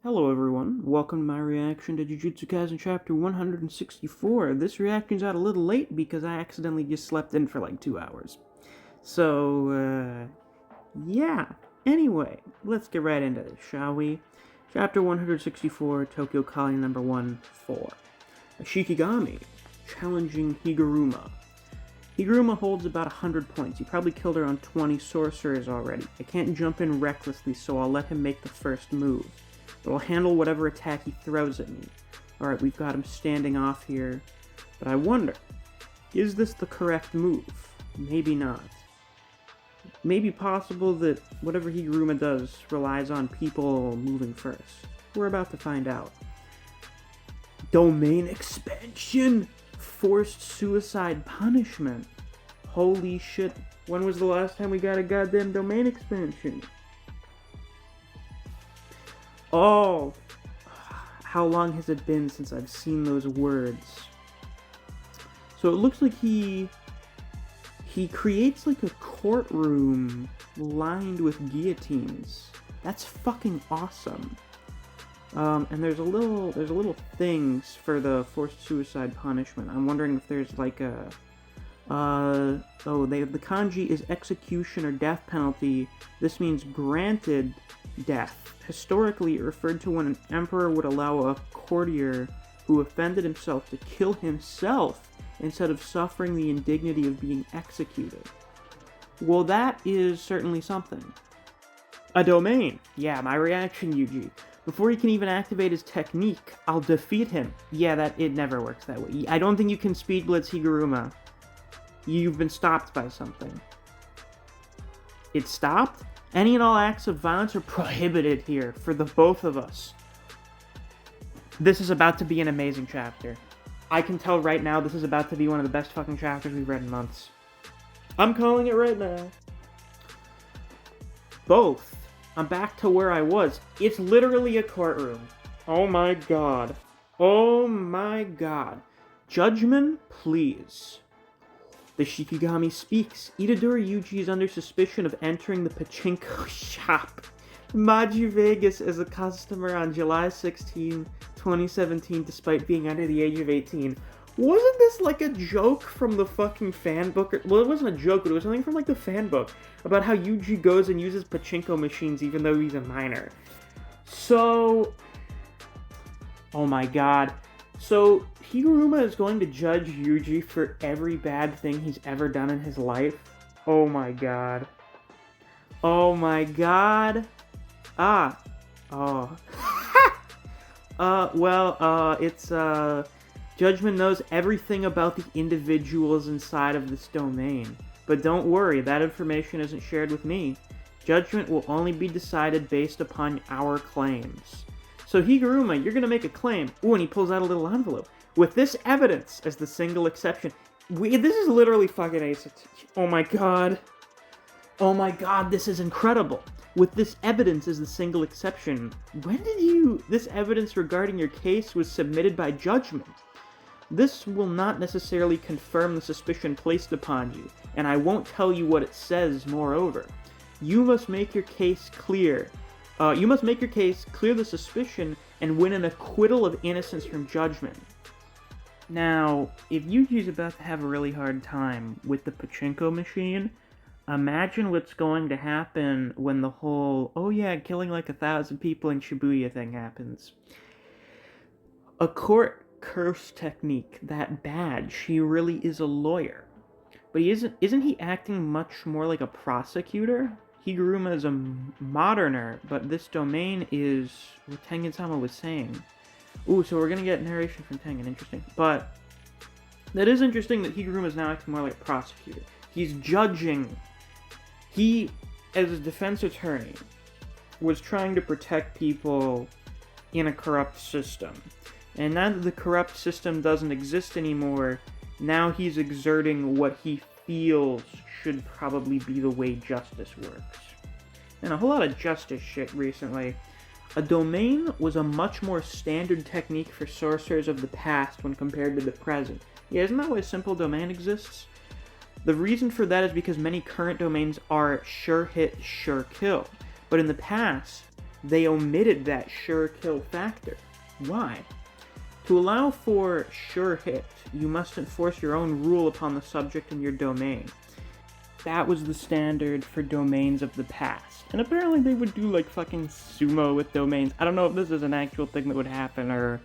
Hello everyone, welcome to my reaction to Jujutsu Kaisen chapter 164. This reaction's out a little late because I accidentally just slept in for like 2 hours. Yeah. Anyway, let's get right into this, shall we? Chapter 164, Tokyo Kali number 1-4. A Shikigami challenging Higuruma. Higuruma holds about 100 points. He probably killed around 20 sorcerers already. I can't jump in recklessly, so I'll let him make the first move. But I'll handle whatever attack he throws at me. Alright, we've got him standing off here. But I wonder, is this the correct move? Maybe not. Maybe possible that whatever Higuruma does relies on people moving first. We're about to find out. Domain expansion! Forced suicide punishment. Holy shit. When was the last time we got a goddamn domain expansion? Oh, how long has it been since I've seen those words? So it looks like he creates like a courtroom lined with guillotines. That's fucking awesome. And there's a little things for the forced suicide punishment. I'm wondering if there's like a the kanji is execution or death penalty. This means granted death. Historically, it referred to when an emperor would allow a courtier who offended himself to kill himself instead of suffering the indignity of being executed. Well, that is certainly something. A domain. Yeah, my reaction, Yuji. Before he can even activate his technique, I'll defeat him. Yeah, it never works that way. I don't think you can speed blitz Higuruma. You've been stopped by something. It stopped? Any and all acts of violence are prohibited here for the both of us. This is about to be an amazing chapter. I can tell right now this is about to be one of the best fucking chapters we've read in months. I'm calling it right now. Both. I'm back to where I was. It's literally a courtroom. Oh my god. Oh my god. Judgment, please. The Shikigami speaks. Itadori Yuji is under suspicion of entering the pachinko shop. Maji Vegas as a customer on July 16, 2017, despite being under the age of 18. Wasn't this like a joke from the fucking fan book? Well, it wasn't a joke, but it was something from like the fan book about how Yuji goes and uses pachinko machines even though he's a minor. So, oh my god. So, Higuruma is going to judge Yuji for every bad thing he's ever done in his life? Oh my god. Oh my god. Judgment knows everything about the individuals inside of this domain. But don't worry, that information isn't shared with me. Judgment will only be decided based upon our claims. So Higuruma, you're gonna make a claim. Ooh, and he pulls out a little envelope. With this evidence as the single exception. This is literally fucking ace. Oh my god. Oh my god, this is incredible. With this evidence as the single exception. This evidence regarding your case was submitted by judgment. This will not necessarily confirm the suspicion placed upon you, and I won't tell you what it says, moreover. You must make your case clear. You must make your case, clear the suspicion, and win an acquittal of innocence from judgment. Now, if Yuji's about to have a really hard time with the pachinko machine, imagine what's going to happen when the whole, oh yeah, killing like 1,000 people in Shibuya thing happens. A court curse technique that bad, she really is a lawyer. But isn't he acting much more like a prosecutor? Higuruma is a moderner, but this domain is what Tengen-sama was saying. Ooh, so we're gonna get narration from Tengen, interesting. But that is interesting that Higuruma is now acting more like a prosecutor. He's judging. He, as a defense attorney, was trying to protect people in a corrupt system. And now that the corrupt system doesn't exist anymore, now he's exerting what he feels should probably be the way justice works. And a whole lot of justice shit recently. A domain was a much more standard technique for sorcerers of the past when compared to the present. Yeah, isn't that why a simple domain exists? The reason for that is because many current domains are sure hit, sure kill. But in the past, they omitted that sure kill factor. Why? To allow for sure hit, you must enforce your own rule upon the subject in your domain. That was the standard for domains of the past. And apparently they would do like fucking sumo with domains. I don't know if this is an actual thing that would happen or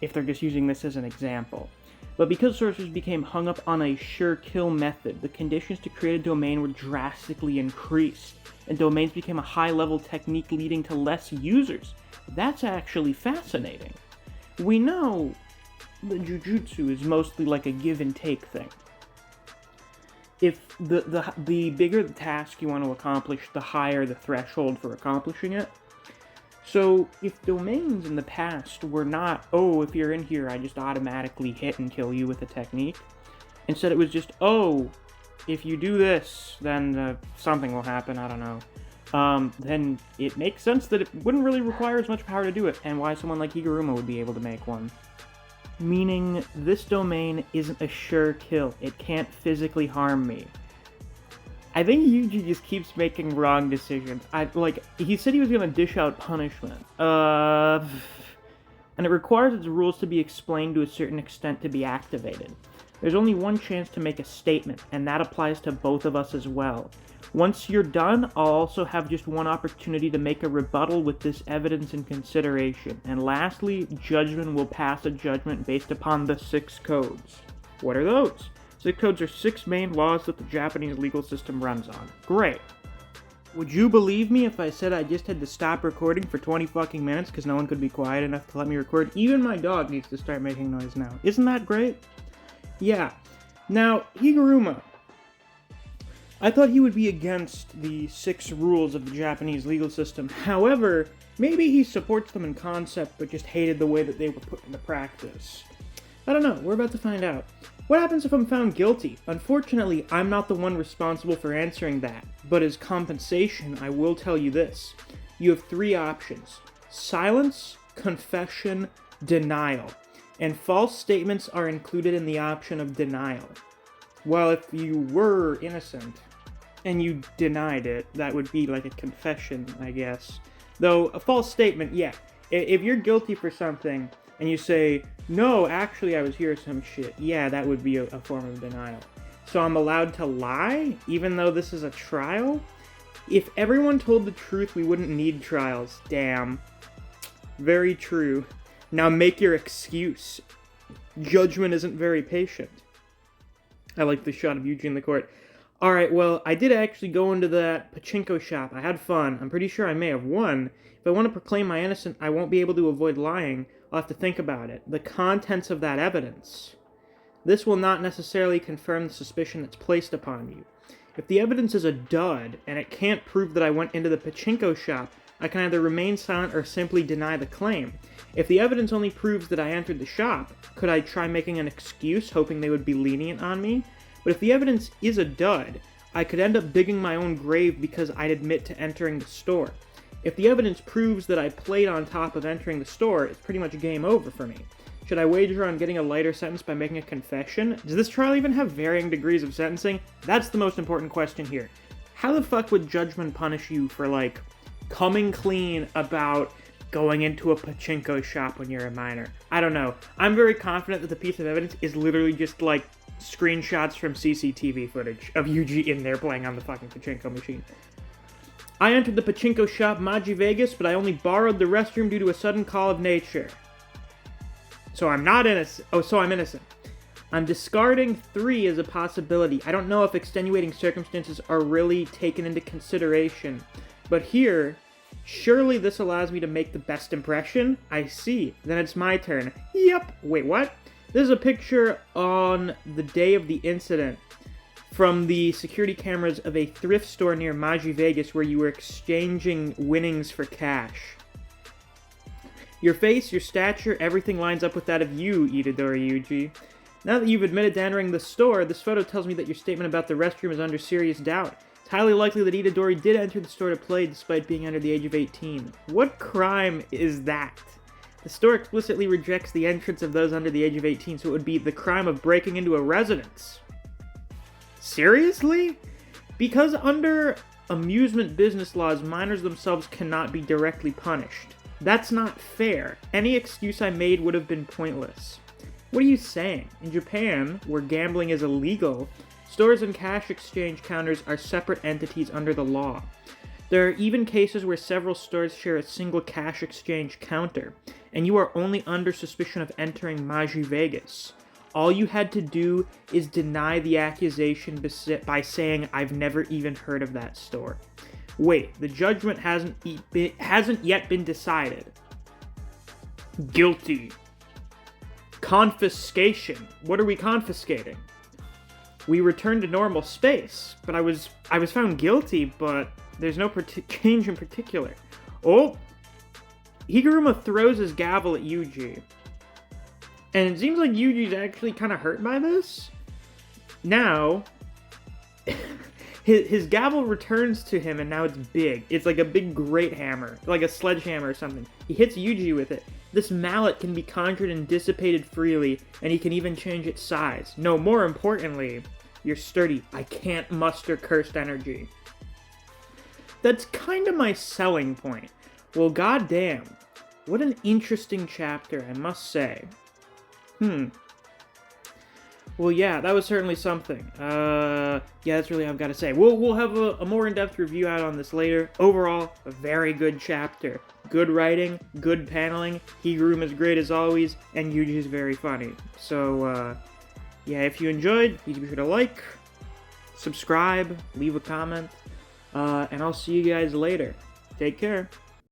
if they're just using this as an example. But because sorcerers became hung up on a sure kill method, the conditions to create a domain were drastically increased, and domains became a high-level technique leading to less users. That's actually fascinating. We know that Jujutsu is mostly like a give-and-take thing. If the bigger the task you want to accomplish, the higher the threshold for accomplishing it. So, if domains in the past were not, oh, if you're in here, I just automatically hit and kill you with a technique. Instead, it was just, oh, if you do this, then something will happen, I don't know. Then it makes sense that it wouldn't really require as much power to do it, and why someone like Higuruma would be able to make one. Meaning, this domain isn't a sure kill. It can't physically harm me. I think Yuji just keeps making wrong decisions. He said he was gonna dish out punishment. And it requires its rules to be explained to a certain extent to be activated. There's only one chance to make a statement, and that applies to both of us as well. Once you're done, I'll also have just one opportunity to make a rebuttal with this evidence in consideration. And lastly, judgment will pass a judgment based upon the 6 codes. What are those? 6 codes are 6 main laws that the Japanese legal system runs on. Great. Would you believe me if I said I just had to stop recording for 20 fucking minutes because no one could be quiet enough to let me record? Even my dog needs to start making noise now. Isn't that great? Yeah. Now, Higuruma. I thought he would be against the 6 rules of the Japanese legal system. However, maybe he supports them in concept but just hated the way that they were put into practice. I don't know. We're about to find out. What happens if I'm found guilty? Unfortunately, I'm not the one responsible for answering that, but as compensation, I will tell you this. You have 3 options: silence, confession, denial, and false statements are included in the option of denial. Well, if you were innocent, and you denied it, that would be like a confession, I guess. Though, a false statement, yeah. If you're guilty for something, and you say, no, actually I was here some shit, yeah, that would be a form of denial. So I'm allowed to lie, even though this is a trial? If everyone told the truth, we wouldn't need trials. Damn. Very true. Now make your excuse. Judgment isn't very patient. I like the shot of Yuji in the court. Alright, well, I did actually go into that pachinko shop. I had fun. I'm pretty sure I may have won. If I want to proclaim my innocence, I won't be able to avoid lying. I'll have to think about it. The contents of that evidence. This will not necessarily confirm the suspicion that's placed upon you. If the evidence is a dud, and it can't prove that I went into the pachinko shop, I can either remain silent or simply deny the claim. If the evidence only proves that I entered the shop, could I try making an excuse, hoping they would be lenient on me? But if the evidence is a dud, I could end up digging my own grave because I'd admit to entering the store. If the evidence proves that I played on top of entering the store, it's pretty much game over for me. Should I wager on getting a lighter sentence by making a confession? Does this trial even have varying degrees of sentencing? That's the most important question here. How the fuck would judgment punish you for, like, coming clean about going into a pachinko shop when you're a minor? I don't know. I'm very confident that the piece of evidence is literally just, like, screenshots from CCTV footage of Yuji in there playing on the fucking pachinko machine. I entered the pachinko shop Maji Vegas, but I only borrowed the restroom due to a sudden call of nature. So I'm not innocent. Oh, so I'm innocent. I'm discarding 3 as a possibility. I don't know if extenuating circumstances are really taken into consideration. But here, surely this allows me to make the best impression? I see. Then it's my turn. Yep. Wait, what? This is a picture on the day of the incident from the security cameras of a thrift store near Maji Vegas where you were exchanging winnings for cash. Your face, your stature, everything lines up with that of you, Itadori Yuji. Now that you've admitted to entering the store, this photo tells me that your statement about the restroom is under serious doubt. It's highly likely that Itadori did enter the store to play despite being under the age of 18. What crime is that? The store explicitly rejects the entrance of those under the age of 18, so it would be the crime of breaking into a residence. Seriously? Because under amusement business laws, minors themselves cannot be directly punished. That's not fair. Any excuse I made would have been pointless. What are you saying? In Japan, where gambling is illegal, stores and cash exchange counters are separate entities under the law. There are even cases where several stores share a single cash exchange counter, and you are only under suspicion of entering Maji Vegas. All you had to do is deny the accusation by saying, "I've never even heard of that store." Wait, the judgment hasn't yet been decided. Guilty. Confiscation. What are we confiscating? We returned to normal space, but I was found guilty, but there's no change in particular. Oh! Higuruma throws his gavel at Yuji. And it seems like Yuji's actually kind of hurt by this. Now, his gavel returns to him, and now it's big. It's like a big great hammer, like a sledgehammer or something. He hits Yuji with it. This mallet can be conjured and dissipated freely, and he can even change its size. No, more importantly, you're sturdy. I can't muster cursed energy. That's kind of my selling point. Well, goddamn. What an interesting chapter, I must say. Well, yeah, that was certainly something. Yeah, that's really all I've got to say. We'll have a more in-depth review out on this later. Overall, a very good chapter. Good writing, good paneling, Higuruma's great as always, and Yuji's very funny. So, yeah, if you enjoyed, please be sure to like, subscribe, leave a comment, and I'll see you guys later. Take care.